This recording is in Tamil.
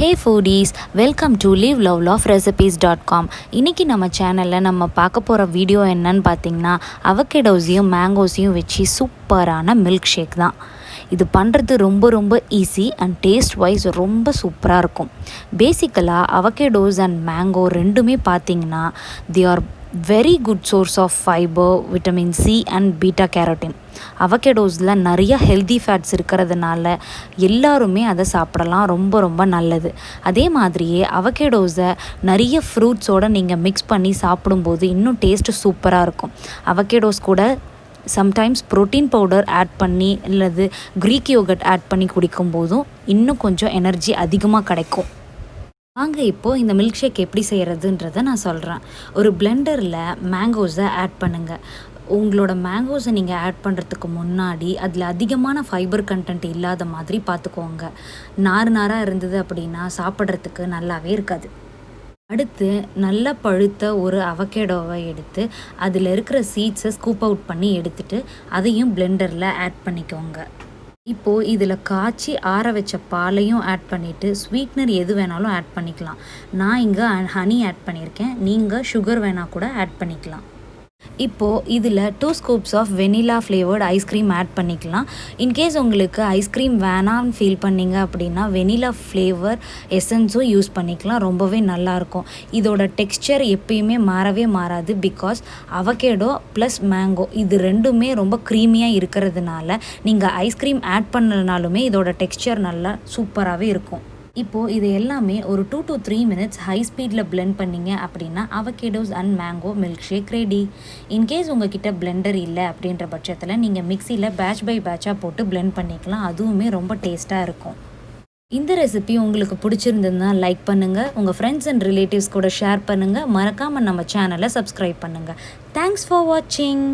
Hey foodies, welcome to liveloveloverecipes.com. இன்னைக்கு நம்ம சேனலில் நம்ம பார்க்க போகிற வீடியோ என்னன்னு பார்த்தீங்கன்னா அவகேடோஸையும் மேங்கோஸையும் வச்சு சூப்பரான மில்க் ஷேக் தான். இது பண்ணுறது ரொம்ப ஈஸி அண்ட் டேஸ்ட் வைஸ் ரொம்ப சூப்பராக இருக்கும். பேசிக்கலாக அவகேடோஸ் அண்ட் மேங்கோ ரெண்டுமே பார்த்தீங்கன்னா they are very good source of fiber, vitamin C and beta carotene. அவகேடோஸில் நிறைய ஹெல்தி ஃபேட்ஸ் இருக்கிறதுனால எல்லாருமே அதை சாப்பிடலாம், ரொம்ப நல்லது. அதே மாதிரியே அவகேடோஸை நிறைய ஃப்ரூட்ஸோடு நீங்கள் மிக்ஸ் பண்ணி சாப்பிடும்போது இன்னும் டேஸ்ட்டு சூப்பராக இருக்கும். அவகேடோஸ் கூட சம்டைம்ஸ் ப்ரோட்டீன் பவுடர் ஆட் பண்ணி அல்லது க்ரீக் யோகட் ஆட் பண்ணி குடிக்கும்போதும் இன்னும் கொஞ்சம் எனர்ஜி அதிகமாக கிடைக்கும். வாங்க இப்போது இந்த மில்க் ஷேக் எப்படி செய்கிறதுன்றதை நான் சொல்கிறேன். ஒரு பிளெண்டரில் மேங்கோஸை ஆட் பண்ணுங்கள். உங்களோட மேங்கோஸை நீங்கள் ஆட் பண்ணுறதுக்கு முன்னாடி அதில் அதிகமான ஃபைபர் கண்டென்ட் இல்லாத மாதிரி பார்த்துக்கோங்க. நாராக இருந்தது அப்படின்னா சாப்பிட்றதுக்கு நல்லாவே இருக்காது. அடுத்து நல்லா பழுத்த ஒரு அவகேடோவை எடுத்து அதில் இருக்கிற சீட்ஸை ஸ்கூப் அவுட் பண்ணி எடுத்துட்டு அதையும் பிளெண்டரில் ஆட் பண்ணிக்கோங்க. இப்போது இதில் காய்ச்சி ஆற வச்ச பாலையும் ஆட் பண்ணிவிட்டு ஸ்வீட்னர் எது வேணாலும் ஆட் பண்ணிக்கலாம். நான் இங்கே ஹனி ஆட் பண்ணியிருக்கேன், நீங்கள் சுகர் வேணால் கூட ஆட் பண்ணிக்கலாம். இப்போது இதில் 2 scoops of vanilla flavoured ice cream add பண்ணிக்கலாம். இன்கேஸ் உங்களுக்கு ஐஸ்கிரீம் வேணான்னு ஃபீல் பண்ணிங்க அப்படின்னா வெனிலா ஃப்ளேவர் எசன்ஸும் யூஸ் பண்ணிக்கலாம், ரொம்பவே நல்லாயிருக்கும். இதோட டெக்ஸ்சர் எப்பயுமே மாறவே மாறாது. பிகாஸ் அவகேடோ ப்ளஸ் மேங்கோ இது ரெண்டுமே ரொம்ப க்ரீமியாக இருக்கிறதுனால நீங்கள் ஐஸ்கிரீம் ஆட் பண்ணலனாலுமே இதோட டெக்ஸ்சர் நல்லா சூப்பராகவே இருக்கும். இப்போது இது எல்லாமே ஒரு 2 to 3 minutes ஹை ஸ்பீடில் பிளெண்ட் பண்ணிங்க அப்படின்னா avocados and mango milk shake ready. In case உங்ககிட்ட பிளெண்டர் இல்லை அப்படின்ற பட்சத்தில் நீங்கள் மிக்சியில் பேட்ச் பை பேட்சாக போட்டு பிளெண்ட் பண்ணிக்கலாம், அதுவுமே ரொம்ப டேஸ்ட்டாக இருக்கும். இந்த ரெசிபி உங்களுக்கு பிடிச்சிருந்ததுன்னா லைக் பண்ணுங்கள், உங்கள் ஃப்ரெண்ட்ஸ் அண்ட் ரிலேட்டிவ்ஸ் கூட ஷேர் பண்ணுங்கள், மறக்காமல் நம்ம சேனலை சப்ஸ்கிரைப் பண்ணுங்கள். தேங்க்ஸ் ஃபார் வாட்சிங்.